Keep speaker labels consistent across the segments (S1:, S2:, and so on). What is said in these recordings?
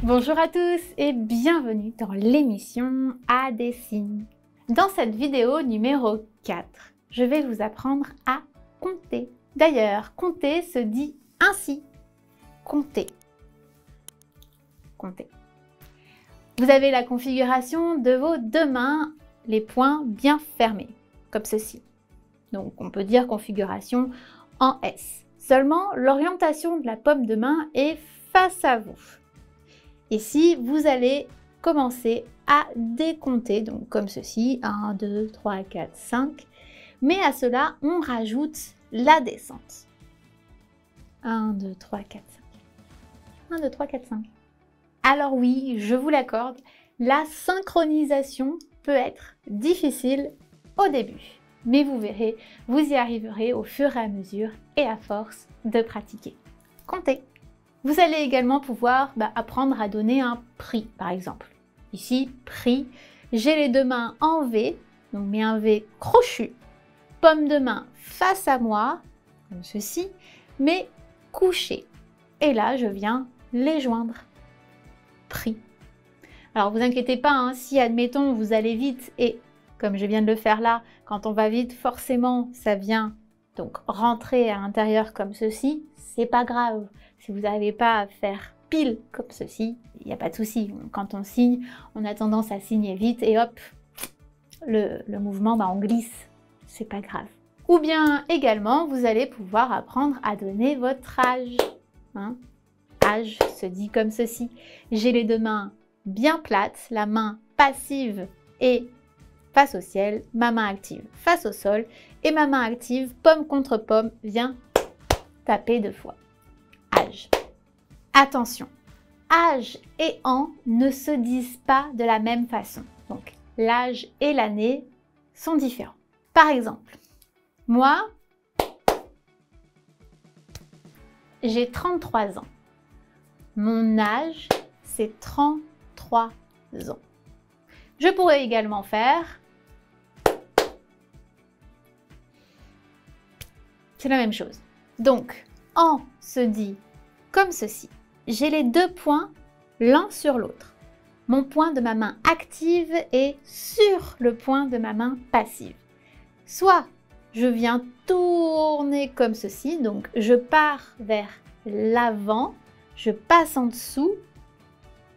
S1: Bonjour à tous et bienvenue dans l'émission A des signes. Dans cette vidéo numéro 4, je vais vous apprendre à compter. D'ailleurs, compter se dit ainsi. Compter. Compter. Vous avez la configuration de vos deux mains, les poings bien fermés, comme ceci. Donc on peut dire configuration en S. Seulement, l'orientation de la paume de main est face à vous. Ici, vous allez commencer à décompter, donc comme ceci, 1, 2, 3, 4, 5. Mais à cela, on rajoute la descente. 1, 2, 3, 4, 5. 1, 2, 3, 4, 5. Alors oui, je vous l'accorde, la synchronisation peut être difficile au début. Mais vous verrez, vous y arriverez au fur et à mesure et à force de pratiquer. Comptez. Vous allez également pouvoir apprendre à donner un prix, par exemple. Ici, prix, j'ai les deux mains en V, donc mais un V crochu, paume de main face à moi, comme ceci, mais couché. Et là, je viens les joindre. Prix. Alors, vous inquiétez pas, hein, si, admettons, vous allez vite et, comme je viens de le faire là, quand on va vite, forcément, ça vient donc rentrer à l'intérieur comme ceci, c'est pas grave. Si vous n'arrivez pas à faire pile comme ceci, il n'y a pas de souci. Quand on signe, on a tendance à signer vite et hop, le mouvement, on glisse. C'est pas grave. Ou bien également, vous allez pouvoir apprendre à donner votre âge. Âge se dit comme ceci. J'ai les deux mains bien plates, la main passive et face au ciel, ma main active face au sol et ma main active, paume contre paume, vient taper deux fois. Âge. Attention, âge et an ne se disent pas de la même façon. Donc, l'âge et l'année sont différents. Par exemple, moi, j'ai 33 ans. Mon âge, c'est 33 ans. Je pourrais également faire... C'est la même chose. Donc, an se dit comme ceci. J'ai les deux poings l'un sur l'autre. Mon poing de ma main active est sur le poing de ma main passive. Soit je viens tourner comme ceci, donc je pars vers l'avant, je passe en dessous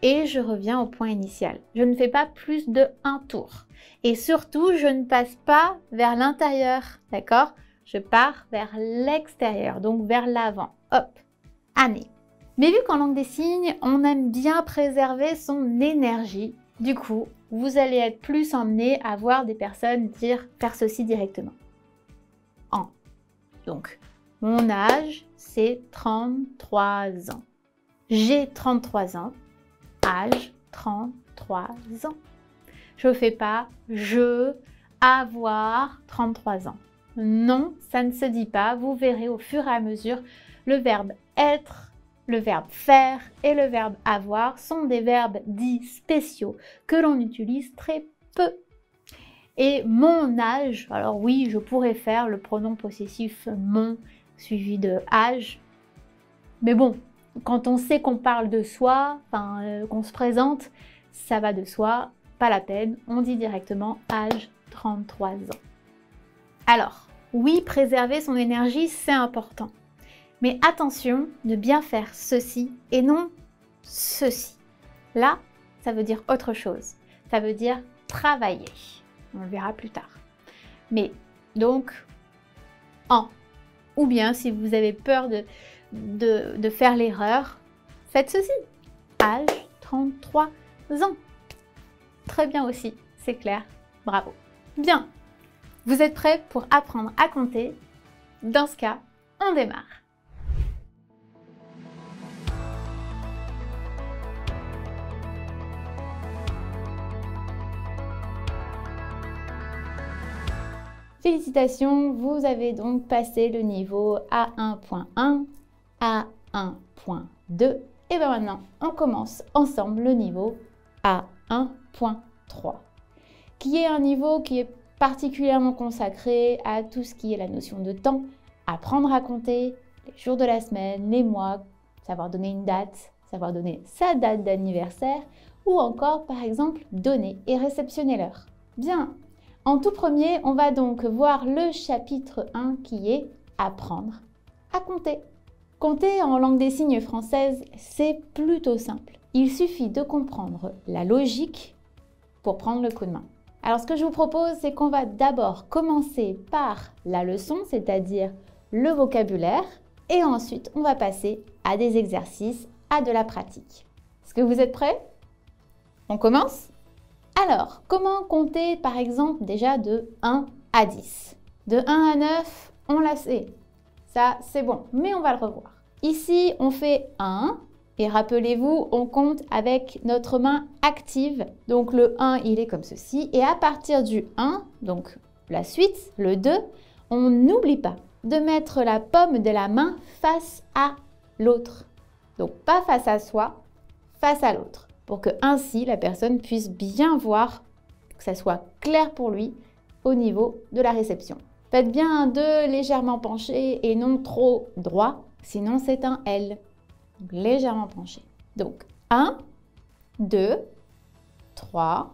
S1: et je reviens au point initial. Je ne fais pas plus de un tour. Et surtout, je ne passe pas vers l'intérieur, d'accord ? Je pars vers l'extérieur, donc vers l'avant. Hop, année. Mais vu qu'en langue des signes, on aime bien préserver son énergie, du coup, vous allez être plus emmené à voir des personnes faire ceci directement. An. Donc, mon âge, c'est 33 ans. J'ai 33 ans. Âge, 33 ans. Je ne fais pas je, avoir 33 ans. Non, ça ne se dit pas. Vous verrez au fur et à mesure, le verbe être, le verbe faire et le verbe avoir sont des verbes dits spéciaux que l'on utilise très peu. Et mon âge, alors oui, je pourrais faire le pronom possessif mon suivi de âge. Mais bon, quand on sait qu'on parle de soi, qu'on se présente, ça va de soi, pas la peine. On dit directement âge 33 ans. Alors, oui, préserver son énergie, c'est important. Mais attention de bien faire ceci et non ceci. Là, ça veut dire autre chose. Ça veut dire travailler. On le verra plus tard. Mais donc, en. Ou bien, si vous avez peur de faire l'erreur, faites ceci. Âge 33 ans. Très bien aussi, c'est clair. Bravo. Bien. Vous êtes prêts pour apprendre à compter? Dans ce cas, on démarre. Félicitations, vous avez donc passé le niveau A1.1, A1.2 et bien maintenant on commence ensemble le niveau A1.3 qui est un niveau qui est particulièrement consacré à tout ce qui est la notion de temps, apprendre à compter, les jours de la semaine, les mois, savoir donner une date, savoir donner sa date d'anniversaire ou encore par exemple donner et réceptionner l'heure. Bien, en tout premier, on va donc voir le chapitre 1 qui est apprendre à compter. Compter en langue des signes française, c'est plutôt simple. Il suffit de comprendre la logique pour prendre le coup de main. Alors ce que je vous propose, c'est qu'on va d'abord commencer par la leçon, c'est-à-dire le vocabulaire, et ensuite on va passer à des exercices, à de la pratique. Est-ce que vous êtes prêts? On commence? Alors, comment compter par exemple déjà de 1 à 10? De 1 à 9, on l'a fait. Ça, c'est bon, mais on va le revoir. Ici, on fait 1 et rappelez-vous, on compte avec notre main active. Donc le 1, il est comme ceci. Et à partir du 1, donc la suite, le 2, on n'oublie pas de mettre la paume de la main face à l'autre. Donc pas face à soi, face à l'autre. Pour que ainsi la personne puisse bien voir, que ça soit clair pour lui au niveau de la réception. Faites bien un 2 légèrement penché et non trop droit, sinon c'est un L. Donc, légèrement penché. Donc 1, 2, 3,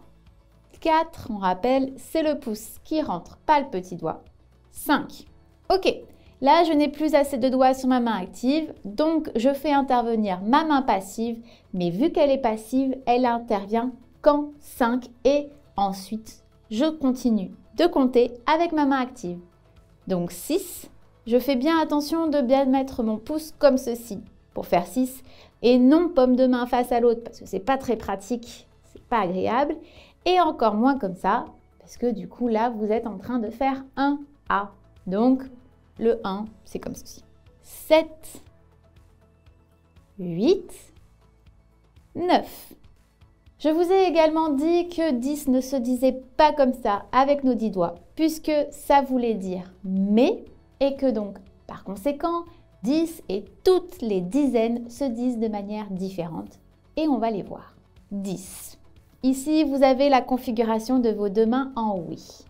S1: 4, on rappelle, c'est le pouce qui rentre, pas le petit doigt. 5. Ok, là je n'ai plus assez de doigts sur ma main active, donc je fais intervenir ma main passive, mais vu qu'elle est passive, elle intervient qu'en 5 et ensuite je continue de compter avec ma main active. Donc 6, je fais bien attention de bien mettre mon pouce comme ceci pour faire 6 et non paume de main face à l'autre parce que c'est pas très pratique, c'est pas agréable et encore moins comme ça parce que du coup là vous êtes en train de faire un A. Donc le 1 c'est comme ceci. 7, 8, 9. Je vous ai également dit que 10 ne se disait pas comme ça avec nos 10 doigts, puisque ça voulait dire mais, et que donc, par conséquent, 10 et toutes les dizaines se disent de manière différente. Et on va les voir. 10. Ici, vous avez la configuration de vos deux mains en oui.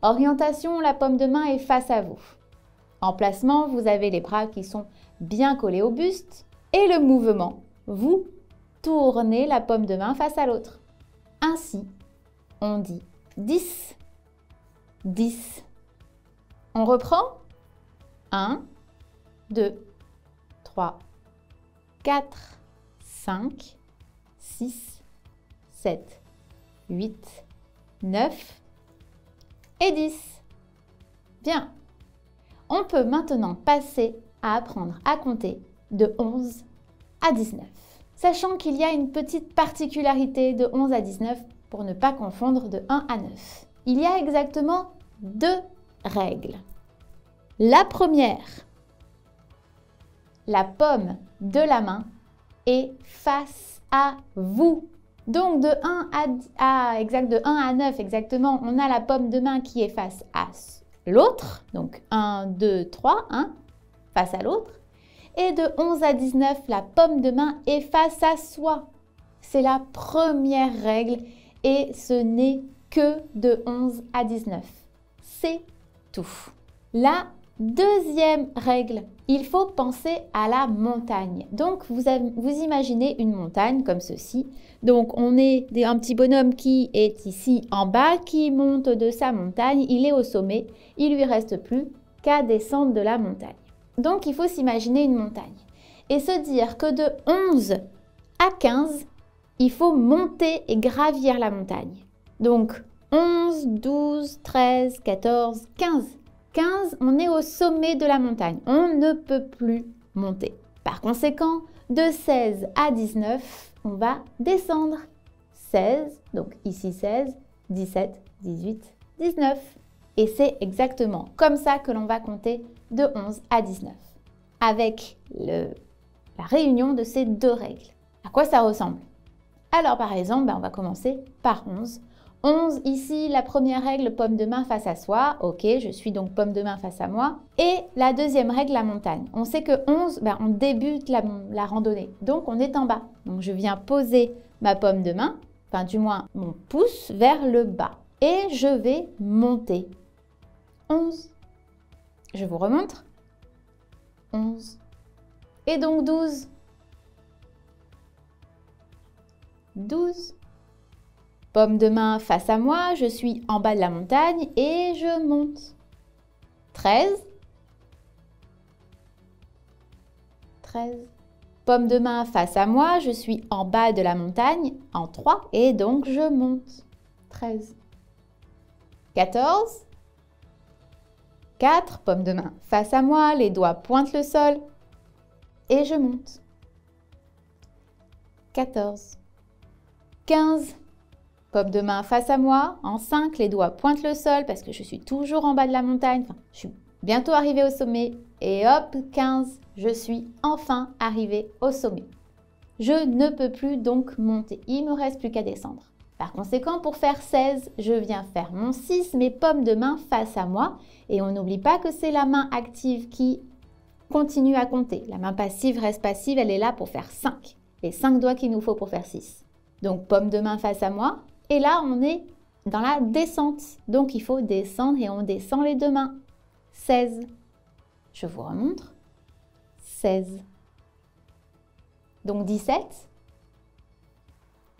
S1: Orientation, la paume de main est face à vous. Emplacement, vous avez les bras qui sont bien collés au buste. Et le mouvement, vous tournez la paume de main face à l'autre. Ainsi, on dit 10, 10. On reprend 1, 2, 3, 4, 5, 6, 7, 8, 9 et 10. Bien. On peut maintenant passer à apprendre à compter de 11 à 19. Sachant qu'il y a une petite particularité de 11 à 19 pour ne pas confondre de 1 à 9. Il y a exactement deux règles. La première, la paume de la main est face à vous. Donc de 1 à 9 exactement, on a la paume de main qui est face à l'autre. Donc 1, 2, 3, 1, face à l'autre. Et de 11 à 19, la paume de main est face à soi. C'est la première règle et ce n'est que de 11 à 19. C'est tout. La deuxième règle, il faut penser à la montagne. Donc, vous imaginez une montagne comme ceci. Donc, on est un petit bonhomme qui est ici en bas, qui monte de sa montagne. Il est au sommet. Il ne lui reste plus qu'à descendre de la montagne. Donc, il faut s'imaginer une montagne et se dire que de 11 à 15, il faut monter et gravir la montagne. Donc, 11, 12, 13, 14, 15. 15, on est au sommet de la montagne. On ne peut plus monter. Par conséquent, de 16 à 19, on va descendre. 16, donc ici 16, 17, 18, 19. Et c'est exactement comme ça que l'on va compter de 11 à 19, avec la réunion de ces deux règles. À quoi ça ressemble? Alors par exemple, on va commencer par 11. 11, ici, la première règle, paume de main face à soi. Ok, je suis donc paume de main face à moi. Et la deuxième règle, la montagne. On sait que 11, on débute la randonnée. Donc, on est en bas. Donc, je viens poser ma paume de main, enfin du moins mon pouce vers le bas. Et je vais monter. 11. Je vous remontre. 11. Et donc 12. 12. Paume de main face à moi, je suis en bas de la montagne et je monte. 13. 13. Paume de main face à moi, je suis en bas de la montagne en 3 et donc je monte. 13. 14. 4. Paume de main face à moi, les doigts pointent le sol et je monte. 14. 15. Paume de main face à moi, en 5, les doigts pointent le sol parce que je suis toujours en bas de la montagne. Enfin, je suis bientôt arrivée au sommet. Et hop, 15, je suis enfin arrivée au sommet. Je ne peux plus donc monter. Il me reste plus qu'à descendre. Par conséquent, pour faire 16, je viens faire mon 6, mes paumes de main face à moi. Et on n'oublie pas que c'est la main active qui continue à compter. La main passive reste passive, elle est là pour faire 5. Les 5 doigts qu'il nous faut pour faire 6. Donc, paume de main face à moi. Et là, on est dans la descente. Donc, il faut descendre et on descend les deux mains. 16. Je vous remontre. 16. Donc, 17.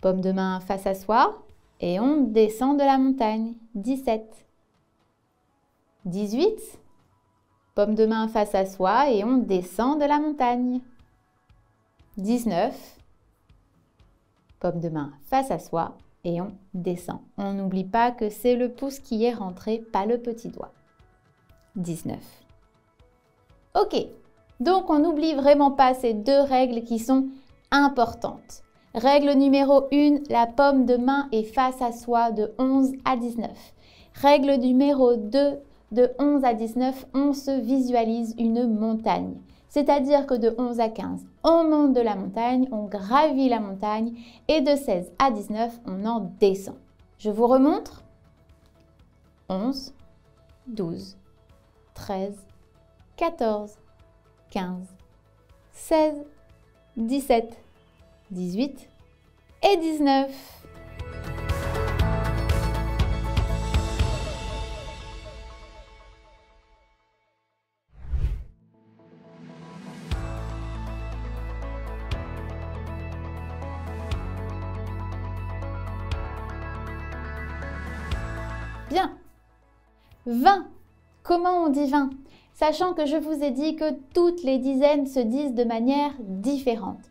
S1: Paume de main face à soi. Et on descend de la montagne. 17. 18. Paume de main face à soi et on descend de la montagne. 19. Paume de main face à soi et on descend. On n'oublie pas que c'est le pouce qui est rentré, pas le petit doigt. 19. Ok, donc on n'oublie vraiment pas ces deux règles qui sont importantes. Règle numéro 1, la paume de main est face à soi de 11 à 19. Règle numéro 2, de 11 à 19, on se visualise une montagne. C'est-à-dire que de 11 à 15, on monte de la montagne, on gravit la montagne et de 16 à 19, on en descend. Je vous remontre. 11, 12, 13, 14, 15, 16, 17, 18 et 19. Bien. 20. Comment on dit 20? Sachant que je vous ai dit que toutes les dizaines se disent de manière différente.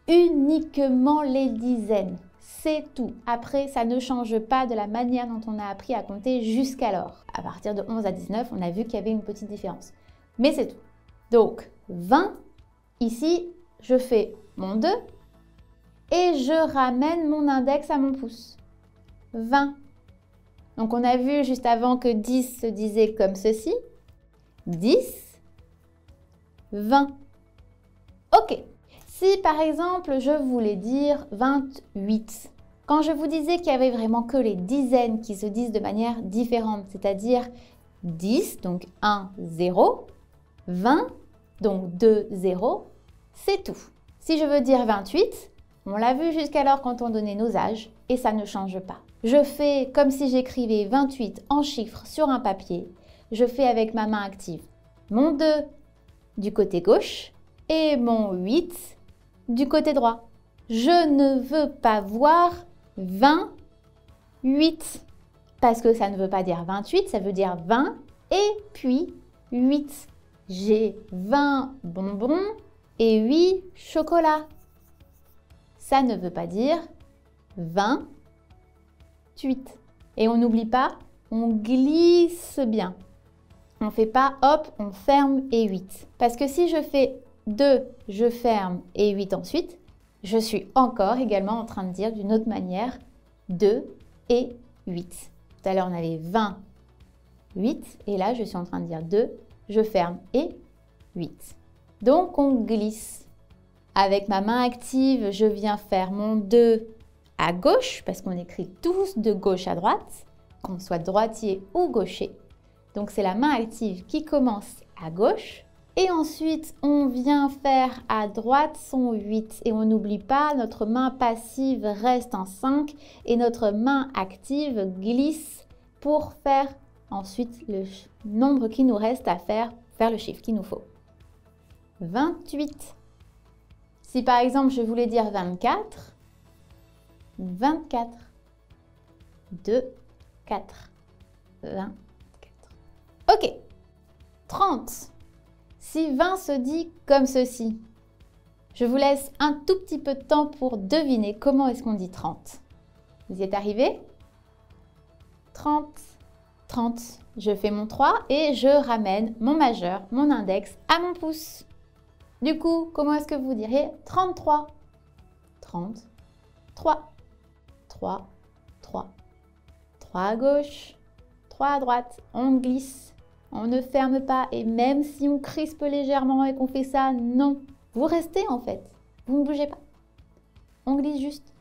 S1: Uniquement les dizaines. C'est tout. Après, ça ne change pas de la manière dont on a appris à compter jusqu'alors. À partir de 11 à 19, on a vu qu'il y avait une petite différence. Mais c'est tout. Donc, 20. Ici, je fais mon 2 et je ramène mon index à mon pouce. 20. Donc, on a vu juste avant que 10 se disait comme ceci. 10, 20. Ok. Si, par exemple, je voulais dire 28, quand je vous disais qu'il y avait vraiment que les dizaines qui se disent de manière différente, c'est-à-dire 10, donc 1, 0, 20, donc 2, 0, c'est tout. Si je veux dire 28, on l'a vu jusqu'alors quand on donnait nos âges et ça ne change pas. Je fais comme si j'écrivais 28 en chiffres sur un papier. Je fais avec ma main active mon 2 du côté gauche et mon 8 du côté droit. Je ne veux pas voir 28 parce que ça ne veut pas dire 28, ça veut dire 20 et puis 8. J'ai 20 bonbons et 8 chocolats. Ça ne veut pas dire 28. Et on n'oublie pas, on glisse bien. On ne fait pas hop, on ferme et 8. Parce que si je fais 2, je ferme et 8 ensuite, je suis encore également en train de dire d'une autre manière 2 et 8. Tout à l'heure, on avait 20, 8 et là, je suis en train de dire 2, je ferme et 8. Donc, on glisse. Avec ma main active, je viens faire mon 2 à gauche parce qu'on écrit tous de gauche à droite, qu'on soit droitier ou gaucher. Donc, c'est la main active qui commence à gauche. Et ensuite, on vient faire à droite son 8. Et on n'oublie pas, notre main passive reste en 5 et notre main active glisse pour faire ensuite le nombre qui nous reste à faire le chiffre qu'il nous faut. 28. Si par exemple je voulais dire 24, 24. 2, 4, 24. Ok. 30. Si 20 se dit comme ceci, je vous laisse un tout petit peu de temps pour deviner comment est-ce qu'on dit 30. Vous y êtes arrivé? 30. 30. Je fais mon 3 et je ramène mon majeur, mon index à mon pouce. Du coup, comment est-ce que vous diriez 33? 30, 3, 3, 3. 3 à gauche, 3 à droite. On glisse, on ne ferme pas. Et même si on crispe légèrement et qu'on fait ça, non. Vous restez en fait. Vous ne bougez pas. On glisse juste.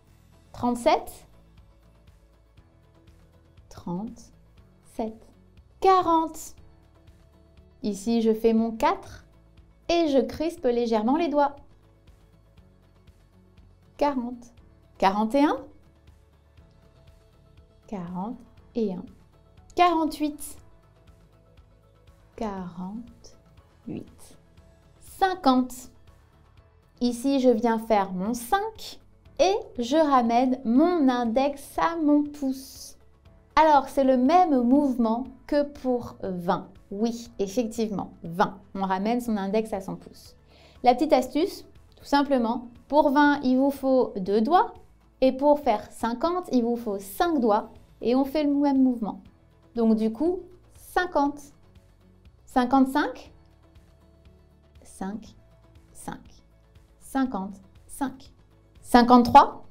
S1: 37. 37. 40. Ici, je fais mon 4 et je crispe légèrement les doigts. 40. 41. 41. 48. 48. 50. Ici, je viens faire mon 5 et je ramène mon index à mon pouce. Alors, c'est le même mouvement que pour 20. Oui, effectivement, 20. On ramène son index à son pouce. La petite astuce, tout simplement, pour 20, il vous faut 2 doigts. Et pour faire 50, il vous faut 5 doigts. Et on fait le même mouvement. Donc du coup, 50. 55. 5, 5. 55. 53.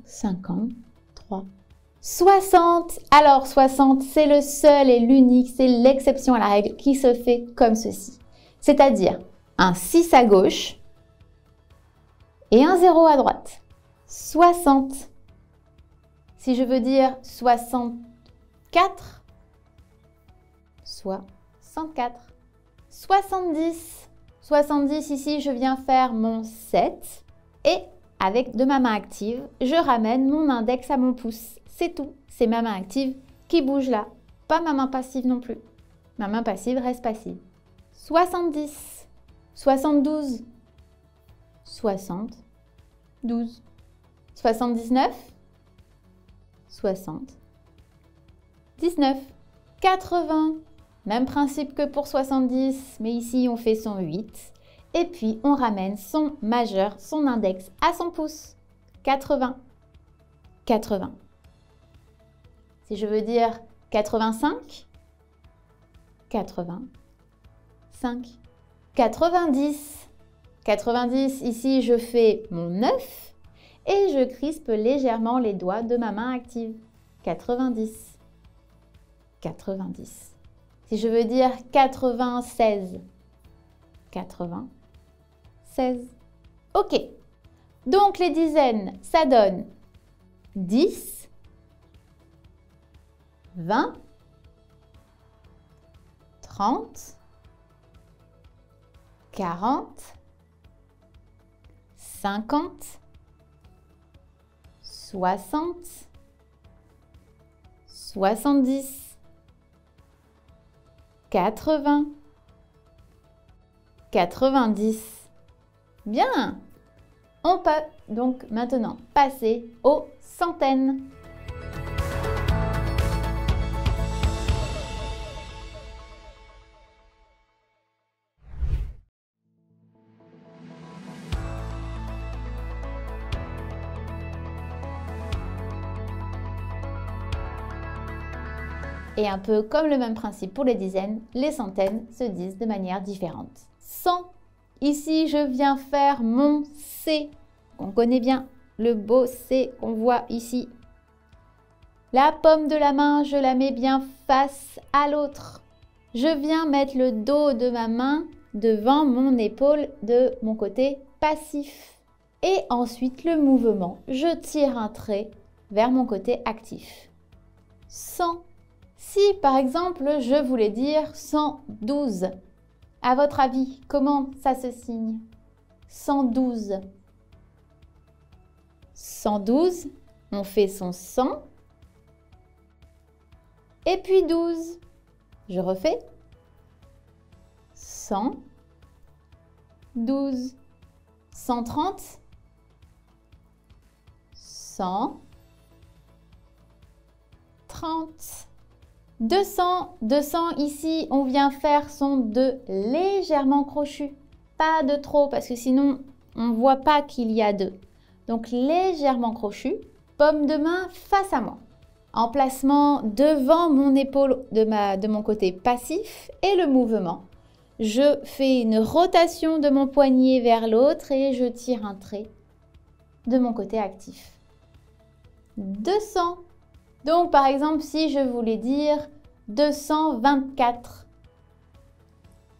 S1: 53. 60. Alors 60, c'est le seul et l'unique, c'est l'exception à la règle qui se fait comme ceci. C'est-à-dire un 6 à gauche et un 0 à droite. 60. Si je veux dire 64, 64. 70. 70, ici, je viens faire mon 7 et avec de ma main active, je ramène mon index à mon pouce. C'est tout. C'est ma main active qui bouge là. Pas ma main passive non plus. Ma main passive reste passive. 70. 72. 72. 79. 60. 19. 80. Même principe que pour 70, mais ici on fait son 8. Et puis on ramène son majeur, son index à son pouce. 80. 80. Si je veux dire 85, 85. 90. 90, ici je fais mon 9 et je crispe légèrement les doigts de ma main active. 90. 90. Si je veux dire 96. 96. Ok. Donc les dizaines, ça donne 10, 20, 30, 40, 50, 60, 70, 80, 90. Bien! On peut donc maintenant passer aux centaines. Et un peu comme le même principe pour les dizaines, les centaines se disent de manière différente. 100. Ici, je viens faire mon C, qu'on connaît bien, le beau C qu'on voit ici. La paume de la main, je la mets bien face à l'autre. Je viens mettre le dos de ma main devant mon épaule de mon côté passif. Et ensuite, le mouvement, je tire un trait vers mon côté actif. 100. Si, par exemple, je voulais dire 112, à votre avis, comment ça se signe? 112. 112, on fait son 100. Et puis 12. Je refais. 100, 12, 130, 100, 30, 200. 200 ici, on vient faire son 2 légèrement crochu. Pas de trop parce que sinon, on ne voit pas qu'il y a 2. Donc légèrement crochu, paume de main face à moi. Emplacement devant mon épaule de mon côté passif et le mouvement. Je fais une rotation de mon poignet vers l'autre et je tire un trait de mon côté actif. 200. Donc par exemple, si je voulais dire 224.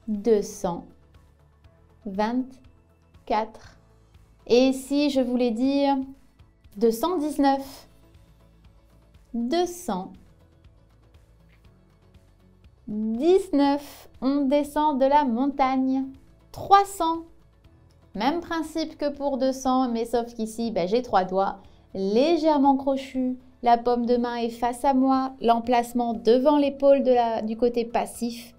S1: 224. Et si je voulais dire 219. 219. On descend de la montagne. 300. Même principe que pour 200, mais sauf qu'ici, j'ai 3 doigts légèrement crochus. La paume de main est face à moi, l'emplacement devant l'épaule du côté passif.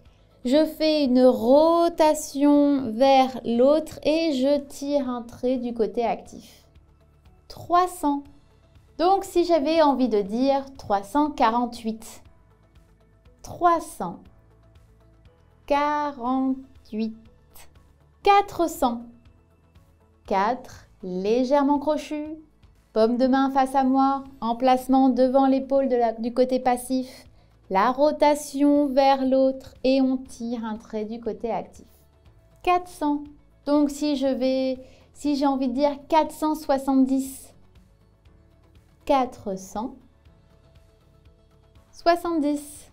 S1: Je fais une rotation vers l'autre et je tire un trait du côté actif. 300. Donc, si j'avais envie de dire 348. 348. 400. 4, légèrement crochu. Paume de main face à moi, emplacement devant l'épaule du côté passif. La rotation vers l'autre et on tire un trait du côté actif. 400. Donc, si j'ai envie de dire 470. 470.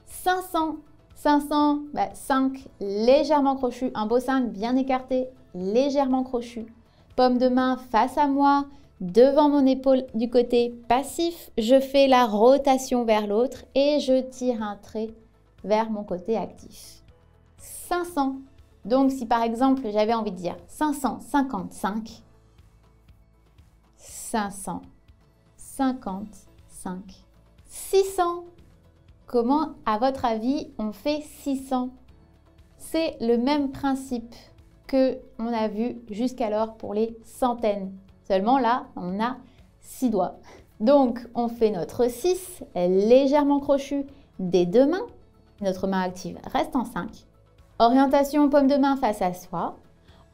S1: 500. 500, 5, légèrement crochu. Un beau 5 bien écarté, légèrement crochu. Paume de main face à moi, devant mon épaule du côté passif. Je fais la rotation vers l'autre et je tire un trait vers mon côté actif. 500. Donc, si par exemple, j'avais envie de dire 555. 555. 600. Comment, à votre avis, on fait 600? C'est le même principe que on a vu jusqu'alors pour les centaines. Seulement là, on a 6 doigts. Donc, on fait notre 6, légèrement crochu des deux mains. Notre main active reste en 5. Orientation paume de main face à soi.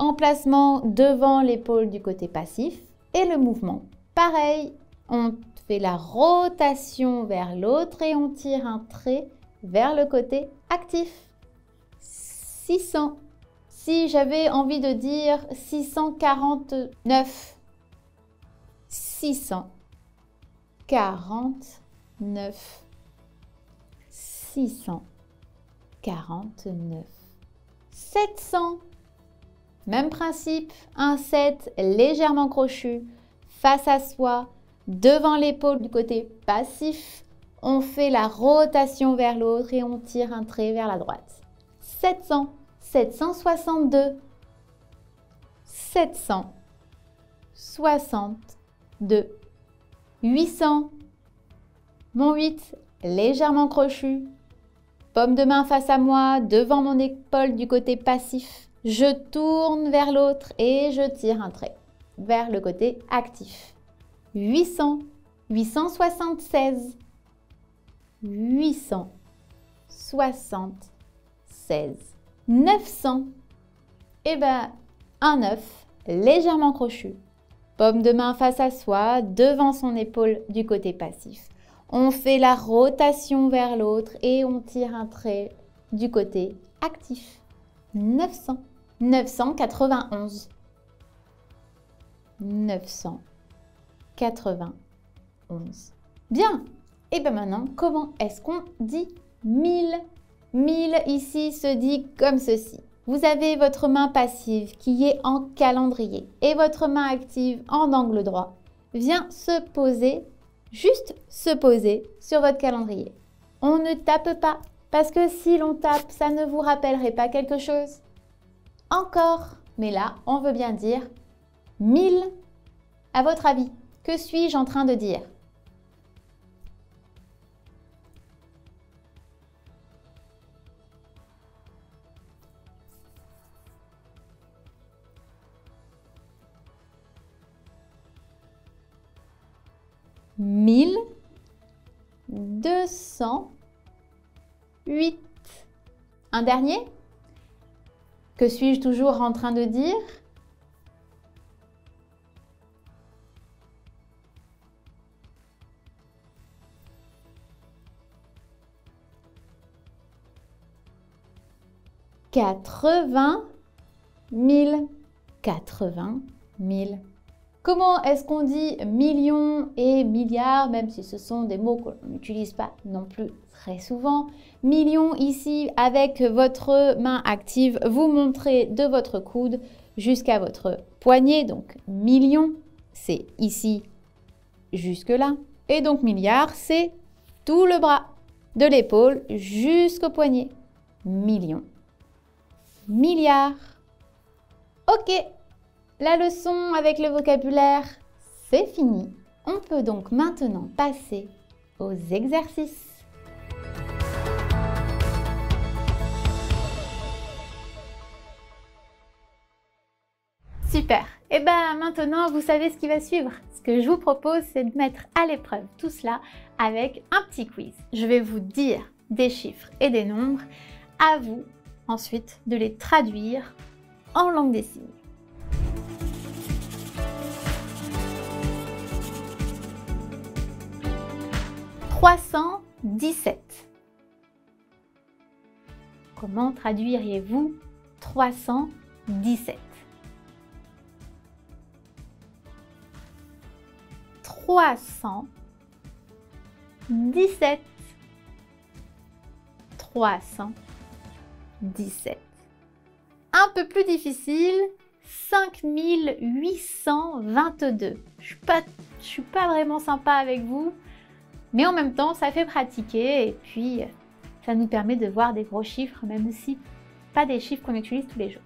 S1: Emplacement devant l'épaule du côté passif. Et le mouvement, pareil. On fait la rotation vers l'autre et on tire un trait vers le côté actif. 600. Si j'avais envie de dire 649. 649. 649. 700. Même principe, un 7 légèrement crochu face à soi. Devant l'épaule du côté passif, on fait la rotation vers l'autre et on tire un trait vers la droite. 700, 762, 762, 800, mon 8 légèrement crochu, paume de main face à moi, devant mon épaule du côté passif. Je tourne vers l'autre et je tire un trait vers le côté actif. 800, 876, 876, 900, un 9 légèrement crochu, paume de main face à soi, devant son épaule du côté passif. On fait la rotation vers l'autre et on tire un trait du côté actif. 900, 991, 991. Bien. Et maintenant, comment est-ce qu'on dit 1000? 1000 ici se dit comme ceci. Vous avez votre main passive qui est en calendrier et votre main active en angle droit vient se poser, juste se poser sur votre calendrier. On ne tape pas parce que si l'on tape, ça ne vous rappellerait pas quelque chose. Encore, mais là, on veut bien dire 1000. À votre avis, que suis-je en train de dire? 1208. Un dernier? Que suis-je toujours en train de dire? Quatre-vingt mille. 80 000. Comment est-ce qu'on dit millions et milliards, même si ce sont des mots qu'on n'utilise pas non plus très souvent? Millions ici, avec votre main active, vous montrez de votre coude jusqu'à votre poignet. Donc millions, c'est ici jusque là. Et donc milliards, c'est tout le bras, de l'épaule jusqu'au poignet. Millions. Milliards. Ok, la leçon avec le vocabulaire, c'est fini. On peut donc maintenant passer aux exercices. Super. Et bien maintenant, vous savez ce qui va suivre. Ce que je vous propose, c'est de mettre à l'épreuve tout cela avec un petit quiz. Je vais vous dire des chiffres et des nombres. À vous ensuite de les traduire en langue des signes. 317. Comment traduiriez-vous 317? 317. 317. Un peu plus difficile, 5822. Je suis pas vraiment sympa avec vous, mais en même temps, ça fait pratiquer et puis ça nous permet de voir des gros chiffres, même si pas des chiffres qu'on utilise tous les jours.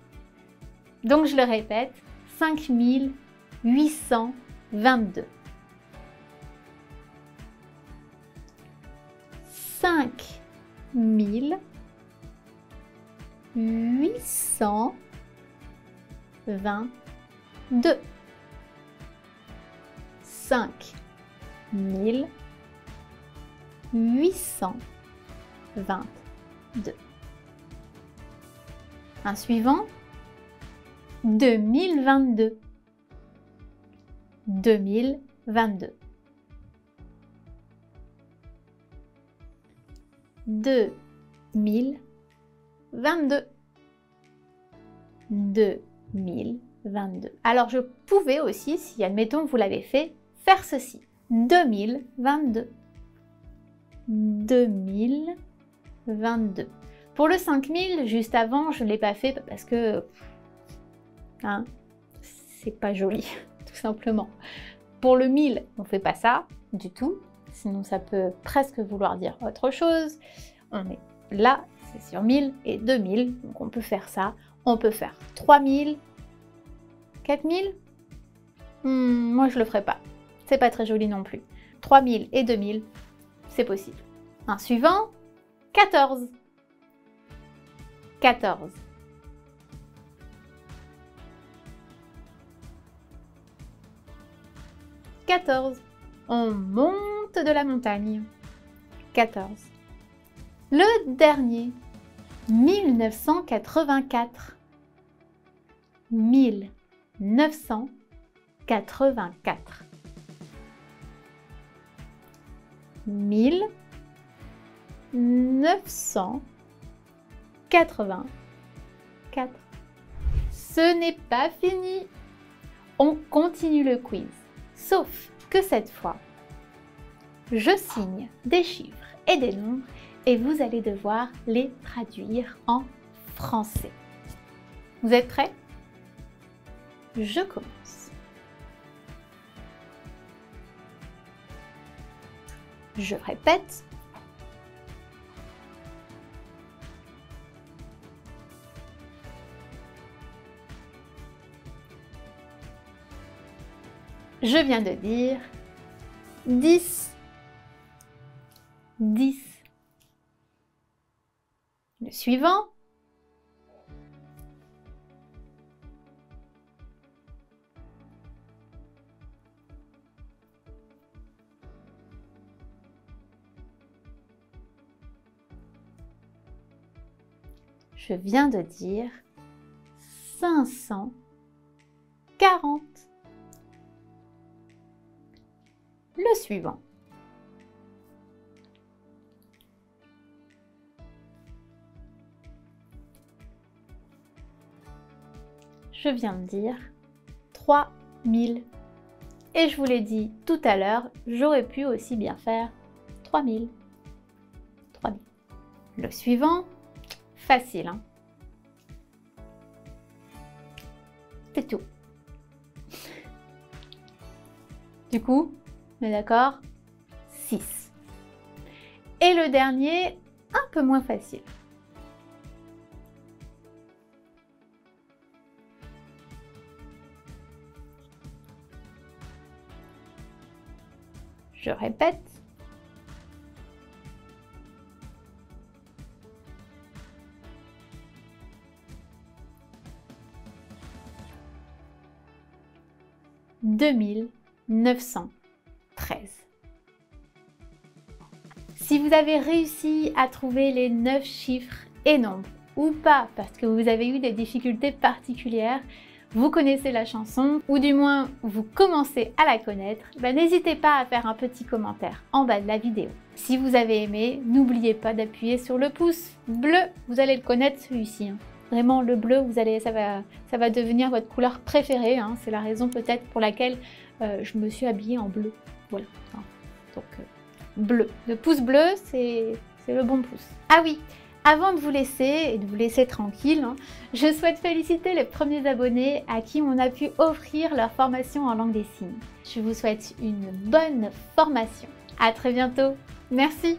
S1: Donc je le répète, 5822. 5822. 5822. Un suivant, 2022. 2022. 2022. 2022. Alors je pouvais aussi, si admettons vous l'avez fait, faire ceci. 2022. 2022. Pour le 5000, juste avant, je ne l'ai pas fait parce que c'est pas joli, tout simplement. Pour le 1000, on ne fait pas ça du tout, sinon ça peut presque vouloir dire autre chose. On est là, c'est sur 1000 et 2000, donc on peut faire ça. On peut faire 3000, 4000. Moi, je le ferai pas. C'est pas très joli non plus. 3000 et 2000, c'est possible. Un suivant, 14. 14. 14. On monte de la montagne. 14. Le dernier, 1984. 1984. 1984. Ce n'est pas fini. On continue le quiz. Sauf que cette fois, je signe des chiffres et des nombres et vous allez devoir les traduire en français. Vous êtes prêts? Je commence. Je répète. Je viens de dire 10. 10. Le suivant. je viens de dire 540. Le suivant. Je viens de dire 3000. Et je vous l'ai dit tout à l'heure, j'aurais pu aussi bien faire 3000. 3000. Le suivant, facile, hein? C'est tout. Du coup, on est d'accord? 6. Et le dernier, un peu moins facile. Je répète. « 2913. Si vous avez réussi à trouver les 9 chiffres et nombres, ou pas, parce que vous avez eu des difficultés particulières, vous connaissez la chanson, ou du moins vous commencez à la connaître, n'hésitez pas à faire un petit commentaire en bas de la vidéo. Si vous avez aimé, n'oubliez pas d'appuyer sur le pouce bleu, vous allez le connaître celui-ci. Hein. Vraiment le bleu, ça va devenir votre couleur préférée, hein. C'est la raison peut-être pour laquelle je me suis habillée en bleu. Voilà, donc bleu. Le pouce bleu, c'est le bon pouce. Ah oui! Avant de vous laisser, et de vous laisser tranquille, hein, je souhaite féliciter les premiers abonnés à qui on a pu offrir leur formation en langue des signes. Je vous souhaite une bonne formation. À très bientôt. Merci.